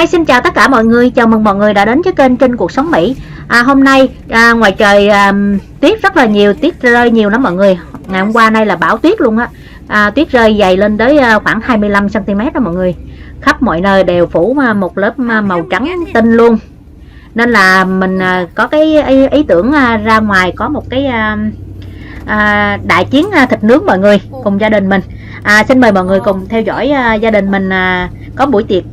Hi, xin chào tất cả mọi người, chào mừng mọi người đã đến với kênh Trinh Cuộc Sống Mỹ. Hôm nay ngoài trời tuyết rất là nhiều, tuyết rơi nhiều lắm mọi người. Ngày hôm qua nay là bão tuyết luôn á, tuyết rơi dày lên tới khoảng 25 cm đó mọi người. Khắp mọi nơi đều phủ một lớp màu trắng tinh luôn. Nên là mình có cái ý tưởng ra ngoài có một cái đại chiến thịt nướng mọi người cùng gia đình mình. Xin mời mọi người cùng theo dõi gia đình mình có buổi tiệc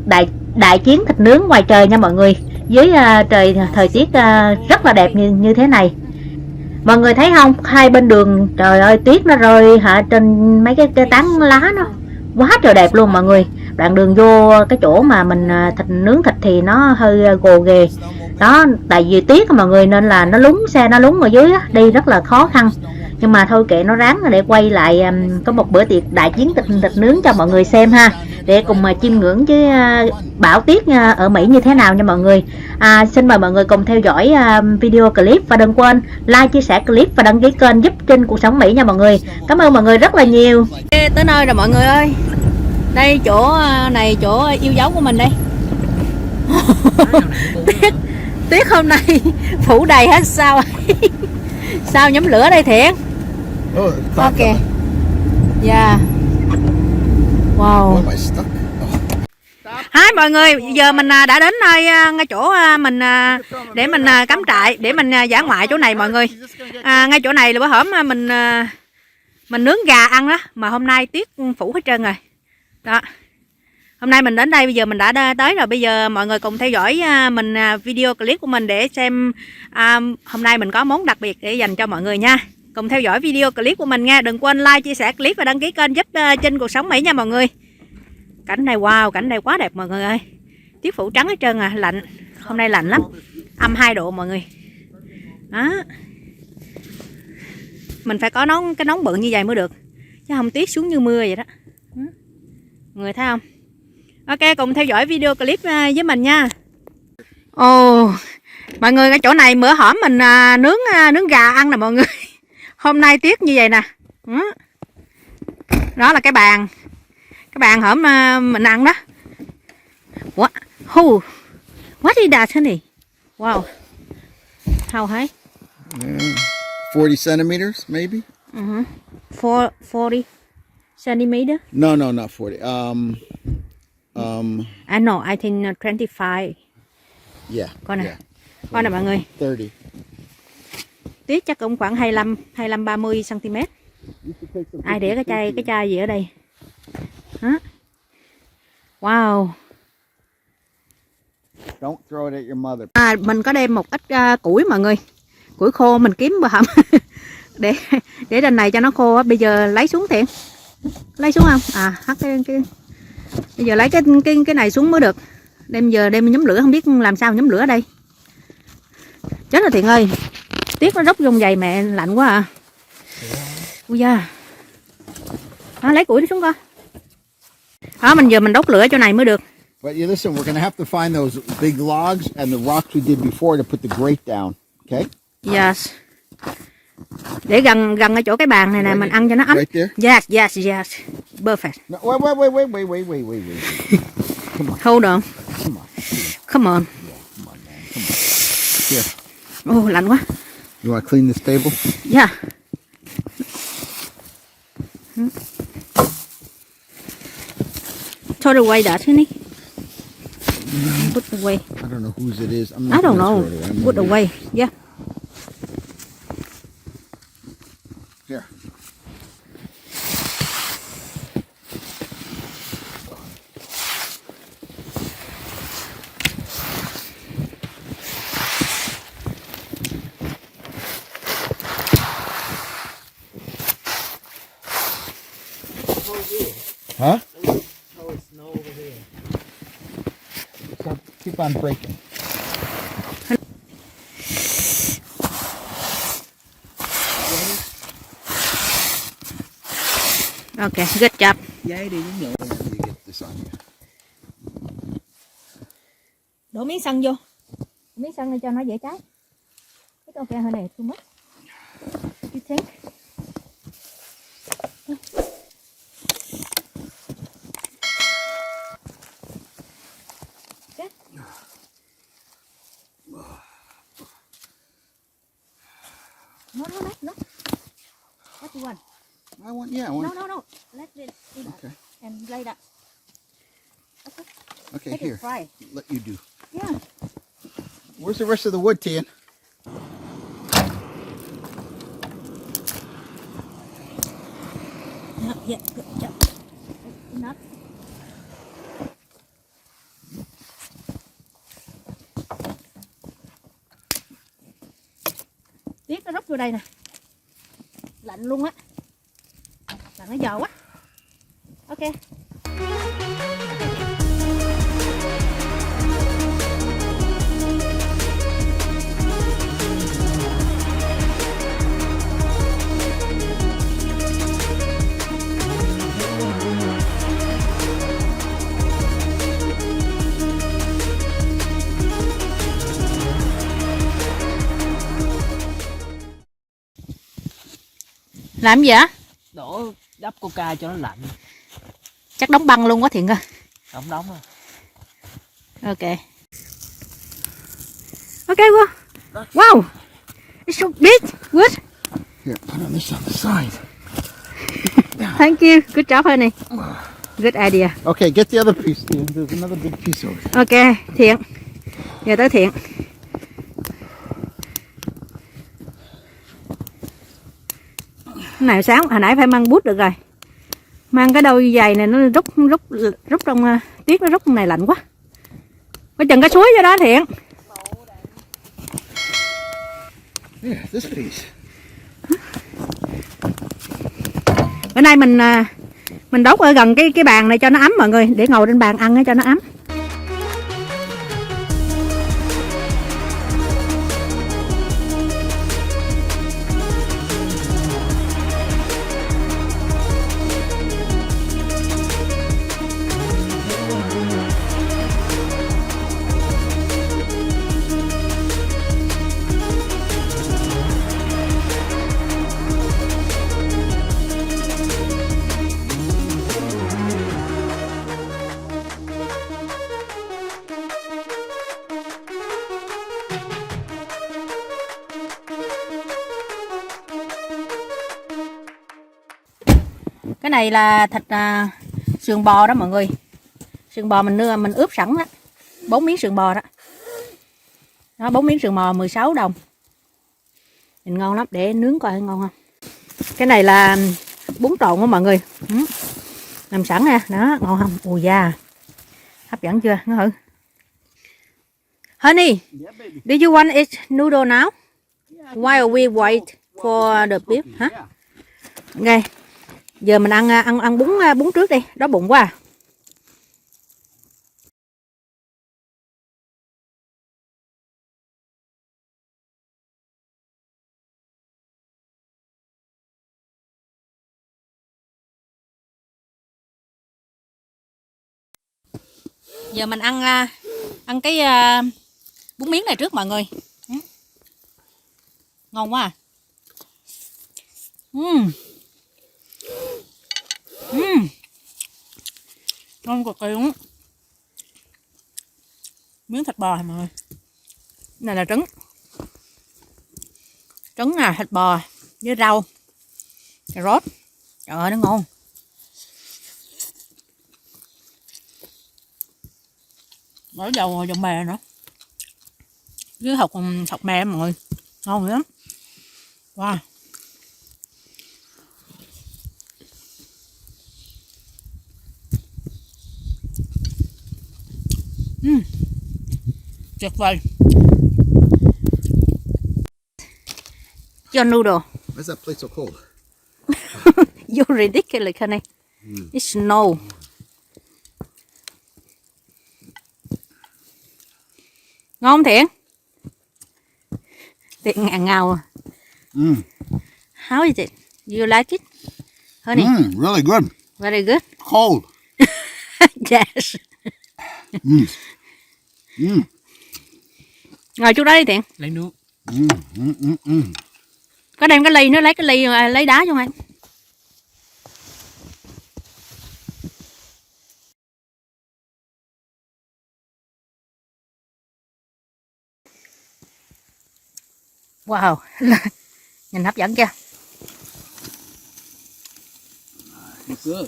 đại chiến thịt nướng ngoài trời nha mọi người, với thời tiết rất là đẹp như thế này. Mọi người thấy không, hai bên đường trời ơi tuyết nó rơi trên mấy cái tán lá, nó quá trời đẹp luôn mọi người. Đoạn đường vô cái chỗ mà mình nướng thịt thì nó hơi gồ ghề đó, tại vì tuyết mọi người nên là nó lún, xe nó lún ở dưới á, đi rất là khó khăn. Nhưng mà thôi kệ nó, ráng để quay lại có một bữa tiệc đại chiến thịt nướng cho mọi người xem ha, để cùng chiêm ngưỡng với bão tuyết ở Mỹ như thế nào nha mọi người. Xin mời mọi người cùng theo dõi video clip và đừng quên like, chia sẻ clip và đăng ký kênh giúp Trinh Cuộc Sống Mỹ nha mọi người. Cảm ơn mọi người rất là nhiều. Tới nơi rồi mọi người ơi, đây chỗ này chỗ yêu dấu của mình đây. tuyết hôm nay phủ đầy hết sao? Sao nhóm lửa đây Thiện? Ok. Yeah. Wow. Hi mọi người, giờ mình đã đến nơi ngay chỗ mình để mình cắm trại, để mình dã ngoại chỗ này mọi người. Ngay chỗ này là bữa hổm mình nướng gà ăn đó, mà hôm nay tuyết phủ hết trơn rồi. Đó. Hôm nay mình đến đây, bây giờ mình đã tới rồi. Bây giờ mọi người cùng theo dõi mình video clip của mình để xem hôm nay mình có món đặc biệt để dành cho mọi người nha. Cùng theo dõi video clip của mình nha. Đừng quên like, chia sẻ clip và đăng ký kênh giúp Trinh Cuộc Sống Mỹ nha mọi người. Cảnh này wow, cảnh này quá đẹp mọi người ơi. Tuyết phủ trắng hết trơn lạnh. Hôm nay lạnh lắm. Âm 2 độ mọi người. Đó. Mình phải có cái nón bự như vậy mới được. Chứ không tuyết xuống như mưa vậy đó. Mọi người thấy không? Ok, cùng theo dõi video clip với mình nha. Mọi người, cái chỗ này bữa hổm mình nướng gà ăn nè mọi người. Hôm nay tuyết như vậy nè. Đó là cái bàn hổm mình ăn đó. What is that honey? Wow. How high? 40 centimeters maybe. 40 centimeter? No, not 40. I know, I think 25. Yeah. Coi nè. Coi nè mọi người. 30. Tuyết chắc cũng khoảng 25 30 cm. Ai để cái chai gì ở đây? Hả? Wow. Don't throw it at your mother. Mình có đem một ít củi mọi người. Củi khô mình kiếm bữa hổm để trên này cho nó khô á. Bây giờ lấy xuống Thiện. Lấy xuống không? Hắt cái bây giờ lấy cái này xuống mới được. Đem nhóm lửa, không biết làm sao nhóm lửa ở đây. Chết rồi Thiện ơi. Tuyết nó rốc vô giày mẹ, lạnh quá à. Ui da. Lấy củi xuống coi. Giờ mình đốt lửa chỗ này mới được. But you listen, we're gonna have to find those big logs and the rocks we did before to put the grate down. Okay? Yes. Để gần cái chỗ cái bàn này nè, mình ăn cho nó ấm. Right there? Yes. Perfect. No, wait. Come on. Hold on. Come on. Come on. Yeah, come on, man. Come on. Lạnh quá. You want to clean this table? Yeah. Throw it away that, honey. Put away. I don't know whose it is. I don't know. Put away. Yeah. Here. Huh? Oh, it's snow over here. So keep on breaking. Okay, good job. Yay, đi nhổ. Get this on you. Đổ miếng sân vô. Miếng sân này cho nó dễ cháy. It's okay honey, too much. You think? Okay. No, no, no, no. What you want? I want, yeah, I want. No, no, no. Let's do that. Okay. And lay that. Okay. Okay, Take here. it fry. Let you do. Yeah. Where's the rest of the wood, Tian? No, yeah, good job. Enough. Tuyết nó rút vô đây nè. Lạnh luôn á. Lạnh nó giò quá. Ok. Làm gì vậy? Đổ đắp coca cho nó lạnh. Chắc đóng băng luôn quá Thiện ơi. Đóng đóng rồi. Ok. Ok wow. Wow. It's so big. Good. Here, put on this on the side. Thank you. Good job honey. Good idea. Okay, get the other piece, Tian. There's another big piece over there. Ok, Thiện. Giờ tới Thiện. Cái này sáng hồi nãy phải mang bút được rồi. Mang cái đôi giày này nó rút trong tuyết, nó rút trong này lạnh quá. Có chừng cái suối vô đó Thiện. Yeah, this piece. Bữa nay mình đốt ở gần cái bàn này cho nó ấm mọi người, để ngồi trên bàn ăn cho nó ấm. Cái này là thịt sườn bò đó mọi người. Sườn bò mình ướp sẵn đó. 4 miếng sườn bò đó. Đó 4 miếng sườn bò 16 đồng. Nhìn ngon lắm, để nướng coi ngon không. Cái này là bún trộn đó mọi người. Làm sẵn nè, đó ngon không? Ui da. Hấp dẫn chưa? Nó thử. Honey, Yeah, baby. do you want eat noodle now? While we wait for the beef, hả? Ok. Giờ mình ăn bún trước đi, đói bụng quá à. Giờ mình ăn cái bún miếng này trước mọi người. Ngon quá à. Ngon cực kỳ luôn. Miếng thịt bò mọi người. Này là trứng. Trứng nè, thịt bò với rau, cà rốt. Trời ơi nó ngon. Bỏ dầu mè nữa. Với hột mè mọi người. Ngon lắm. Wow. Tuyệt vời. Your noodle. Why is that plate so cold? You're ridiculous, honey. It's snow. Ngon không Thiện? Thiện ngàn ngào. How is it? You like it? Honey? Really good. Very good. Cold. Yes. Ngồi chút đó đi Thiện. Lấy nước. Có đem cái ly nữa, lấy cái ly lấy đá cho anh. Wow. Nhìn hấp dẫn chưa? Được chưa?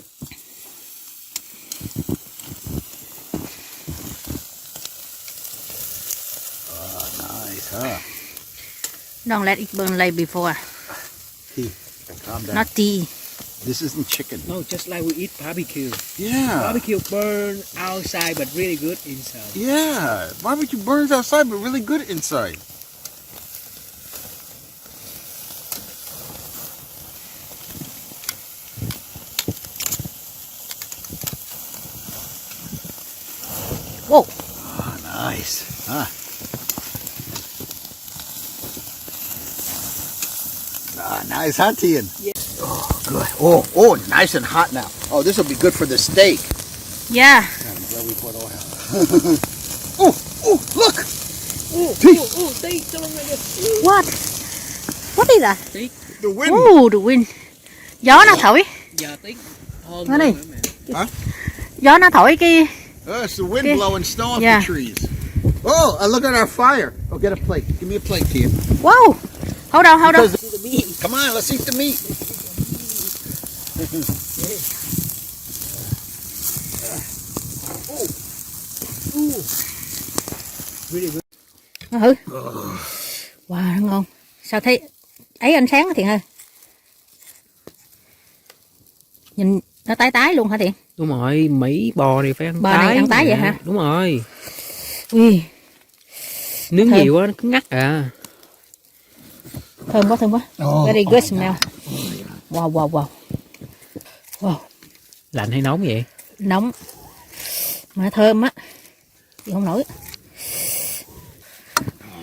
Nice, huh? Don't let it burn like before. Tea. Calm down. Not tea. This isn't chicken. No, just like we eat barbecue. Yeah. Barbecue burn outside but really good inside. Yeah. Barbecue burns outside, but really good inside. Whoa. Oh, nice. Huh? Ah, nice, huh, Tian? Yeah. Oh, good. Oh, nice and hot now. Oh, this will be good for the steak. Yeah. I'm glad we put oil. Oh, look! Tí cho lên đây. What? What is that? Tí, The wind. Oh, the wind. Gió nó thổi. giờ tí hôm Nó đi. nữa mẹ. Gió nó thổi cái It's the wind Okay. blowing snow off Yeah. the trees. Oh, and look at our fire. Oh, get a plate. Give me a plate, Tian. wow. Hold on. Because- Come on, let's eat the meat. Thử. Wow, nó ngon. Sao thấy ấy ánh sáng hả Thiện ơi? Nhìn nó tái tái luôn hả Thiện? Đúng rồi, Mỹ bò này phải ăn Bò này ăn tái vậy nè. hả? Đúng rồi, Ui, nướng Thơm. nhiều quá nó cứ ngắt à. thơm quá. Very good smell. Wow. Wow, Lạnh hay nóng vậy? nóng. Mà thơm á. Chịu không nổi.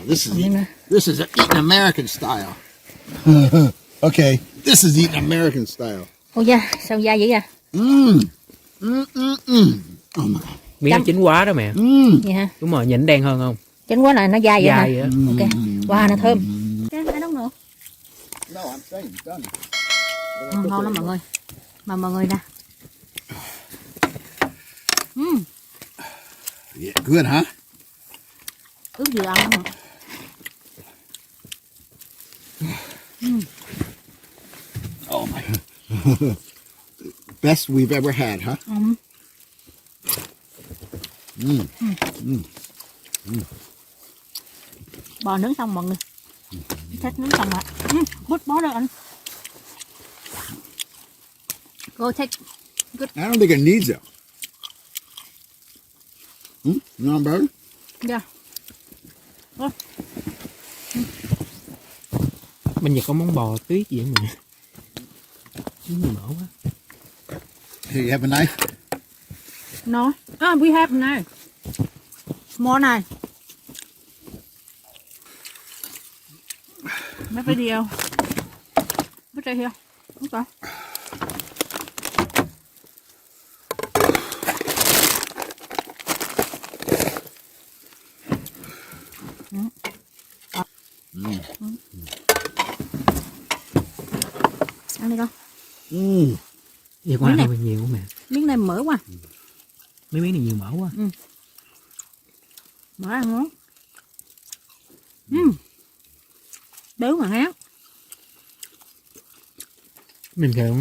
This is eating American style. Okay, this is eating American style. Ôi da, sao da vậy à? Mmm. Oh my. Miếng nó Chấm. chín quá đó mẹ. Vậy hả? Đúng rồi, nhìn đen hơn không? Chín quá là nó dai vậy hả? Dai vậy đó. Ok. Wow, nó thơm. Cái này đâu nữa. No, I'm saying it's done. Ngon lắm mọi người. Mà mọi người nè. Yeah, good, huh? Ướp vừa ăn lắm hả? Oh my. Best we've ever had, huh? Bò nướng xong mọi người. Thích nướng xong rồi. Bút bó đâu anh. Go take. I don't think it needs it. You want better? Yeah. Bên Nhật có món bò tuyết gì vậy mẹ? Nhiều mỡ quá. Here, you have a knife? No. We have này. Small này. Mấy video. Put right here. Okay. Ăn đi con. Vậy quá Miếng này. hơi nhiều quá mẹ. Miếng này mỡ quá. Mấy miếng này nhiều mỡ quá. Mỡ ăn ngon. Béo mà háo. Mình kêu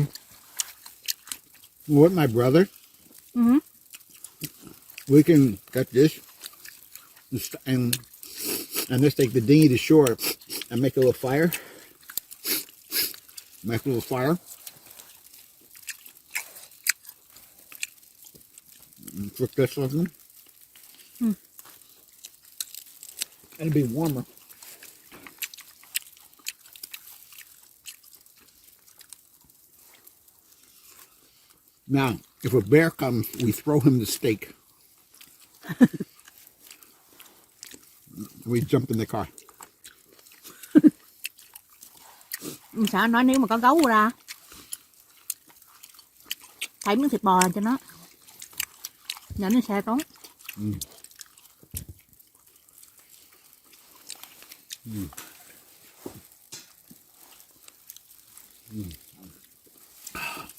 With my brother, we can cut this and let's take the dinghy to shore and make a little fire. Make a little fire. And cook this with them. It'll be warmer. Now, if a bear comes, we throw him the steak. We jump in the car. Sợ anh nói nếu mà có gấu ra. Thấy miếng thịt bò cho nó. Nhảy lên xe trốn.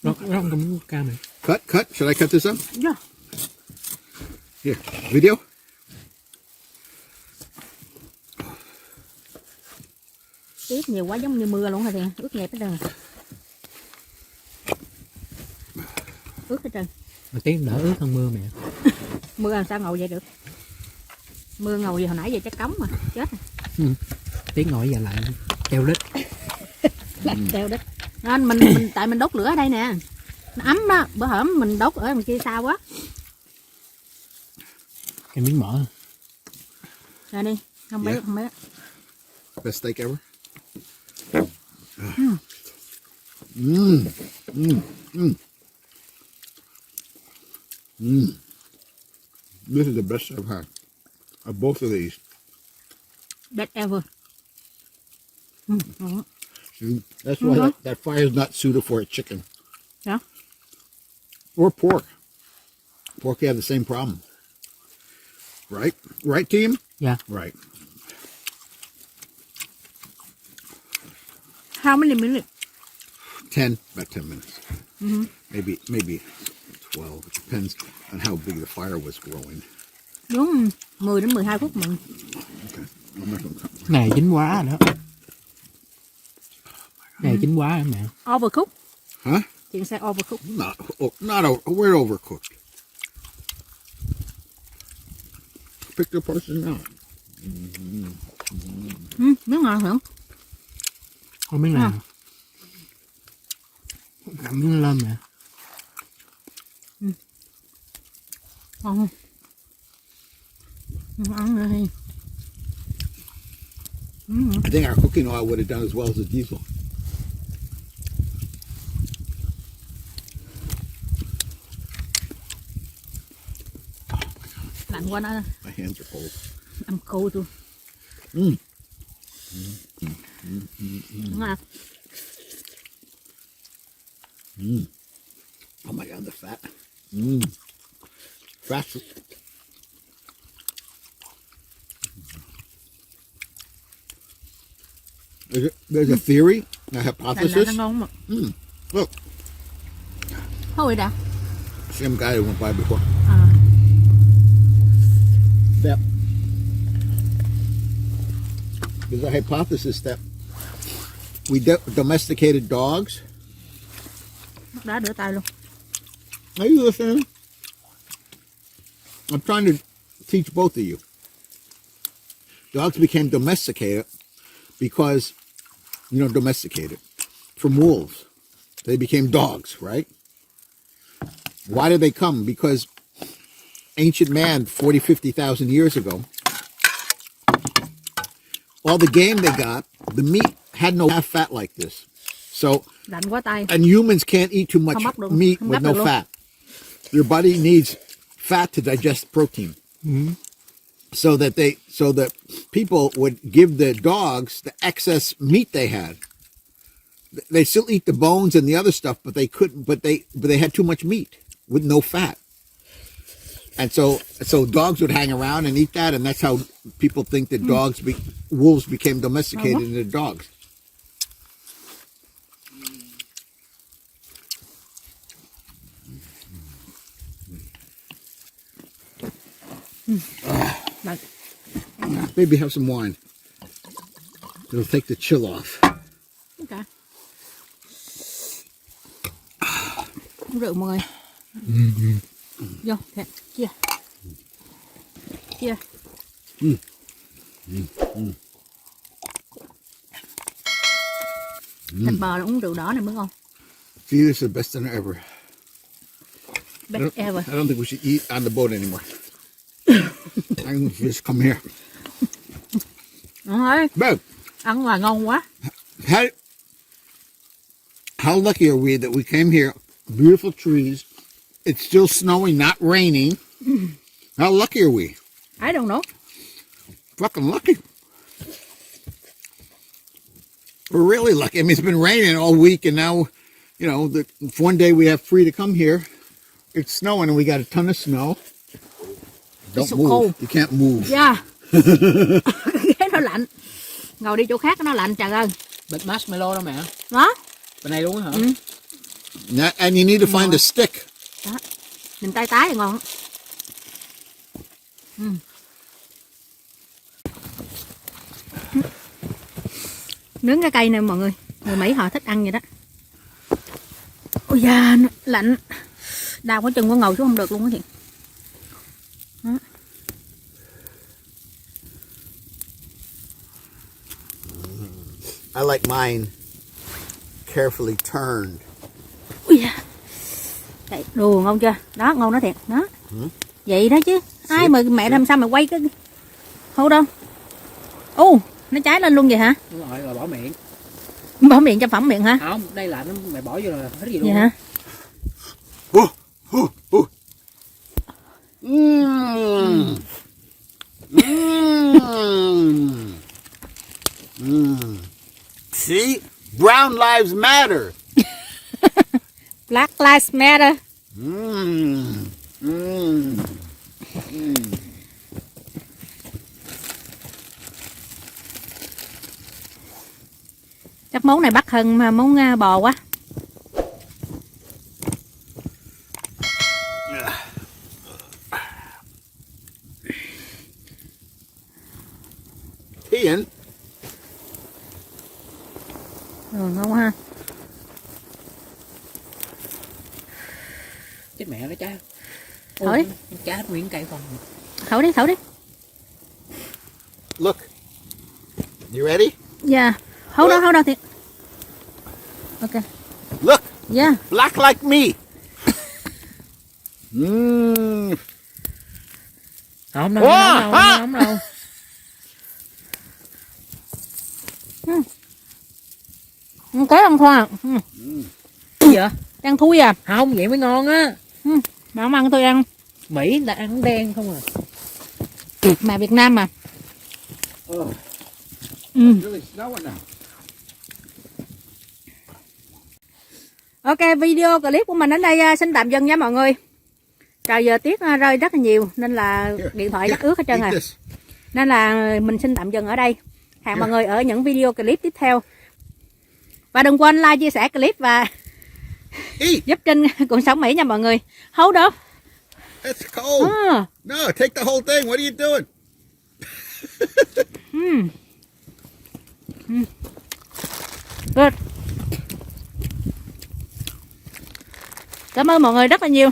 nó không có miếng cam này. Cut. Should I cut this up? Yeah. Here, video. Tí tuyết nhiều quá giống như mưa luôn hả Thiện, ướt nhẹp hết trơn. Ướt hết trơn. Mà tiếng đỡ ướt hơn mưa mẹ. Mưa làm sao ngồi vậy được? Mưa ngồi vậy hồi nãy giờ chắc cống mà chết rồi. Tiếng ngồi giờ lại treo lít. Lạnh treo đất. Nên mình tại mình đốt lửa ở đây nè. Nó ấm đó, bữa hổm mình đốt ở bên kia xa quá. Cái miếng mỡ. Rồi đi, không biết, Yeah. không biết. Best steak ever. Mmm. Mmm. Mmm. Mmm. This is the best I've had of both of these. Best ever. See, that's why that fire is not suited for a chicken. Yeah. Or pork. Pork have the same problem. Right? Right, team? Yeah. Right. How many minutes? 10, about 10 minutes. Maybe 12. It depends on how big the fire was growing. Đúng 10 đến 12 phút mình. Okay. I'm not gonna cut. Này chín quá rồi đó. Này chín quá rồi mẹ. Overcook. Huh? Chuyện sẽ overcook. We're overcooked. Pick the person out. Miếng ngon hả? Không biết nào. Cầm miếng lên mẹ. Ngon không? Ăn rồi. I think our cooking oil would have done as well as the diesel. Lạnh quá nó. My hands are cold. I'm cold too. Mm. Đúng không? Oh my God, the fat. Mm. Fat. There's a theory, a Lạnh hypothesis. nó ngon mà. Look, Thôi đã. same guy who went by before. À. That there's a hypothesis that we domesticated dogs. Bắt đá rửa tay luôn. Are you listening? I'm trying to teach both of you. Dogs became domesticated because, domesticated from wolves. They became dogs, right? Why did they come? Because ancient man, 40, 50,000 years ago, all the game they got, the meat had no fat like this. So, Lạnh quá tay. and humans can't eat too much Không bóc được, meat không with bóc no được luôn. fat. Your body needs fat to digest protein. So that people would give the dogs the excess meat they had. They still eat the bones and the other stuff, but they couldn't. But they had too much meat with no fat, and so dogs would hang around and eat that, and that's how people think that wolves became domesticated into dogs. Lạnh. Maybe have some wine. It'll take the chill off. Okay. Uống rượu mọi người. Vô, thịt, chia. Chia. Thịt bò là uống rượu đỏ này mới ngon. See, this is the best dinner ever. Best ever. I don't think we should eat on the boat anymore. I think we should just come here. Đúng rồi, Babe, ăn ngoài ngon quá. how lucky are we that we came here? Beautiful trees. It's still snowing, not raining. How lucky are we? I don't know. Fucking lucky. We're really lucky. I mean, it's been raining all week, and now, one day we have free to come here. It's snowing, and we got a ton of snow. Don't so move. cold. You can't move. Yeah. Cái nó lạnh. Ngồi đi chỗ khác nó lạnh trời ơi. Bịch marshmallow đó mẹ. Đó. Bên này luôn hả? And you need to find a stick. Đó. Nhìn tay tái thì ngon. Nướng cái cây này mọi người. Người Mỹ họ thích ăn vậy đó. Ôi da, nó lạnh. Đau quá chừng có ngồi xuống không được luôn á Thiện. Đó. I like mine carefully turned. Ui da. Đây, đồ ngon chưa? Đó, ngon đó Thiện. Đó. Vậy đó chứ. Ai mà mẹ làm sao mà quay cái hô đâu. Nó cháy lên luôn vậy hả? Đúng rồi, là bỏ miệng. Bỏ miệng cho phẩm miệng hả? Không, đây là nó mày bỏ vô là hết gì luôn. Vậy hả? Mmm. Mmm. Mmm. See? Brown lives matter. Black Lives Matter. Mmm. Mmm. Chắc món này bắt hơn món bò quá. Ian, Ngon ha. Chết mẹ nó cha. Thổi đi. Cha hết nguyên cây còn. Thổi đi. look. You ready? Yeah. Hold on Thiện. Ok. Look, Yeah. black like me. Mmm. Không đâu, Wow, không đâu. Cái ăn thôi à. Gì vậy? Ăn thui à. Không, vậy mới ngon á. Mà không ăn tôi ăn. Mỹ là ăn đen không à. Mà Việt Nam mà. Really snowing now. Ok, video clip của mình đến đây xin tạm dừng nha mọi người. Trời giờ tuyết rơi rất là nhiều nên là điện thoại chắc ướt hết trơn Eat rồi. this. Nên là mình xin tạm dừng ở đây. Hẹn mọi người ở những video clip tiếp theo. Và đừng quên like, chia sẻ clip và Eat. giúp Trinh cuộc sống Mỹ nha mọi người. Hold up. It's cold. Ah. No, take the whole thing. What are you doing? Good. Cảm ơn mọi người rất là nhiều.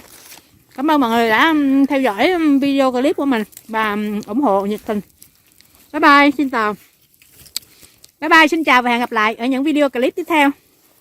Cảm ơn mọi người đã theo dõi video clip của mình và ủng hộ nhiệt tình. Bye bye, xin chào. Bye bye, xin chào và hẹn gặp lại ở những video clip tiếp theo.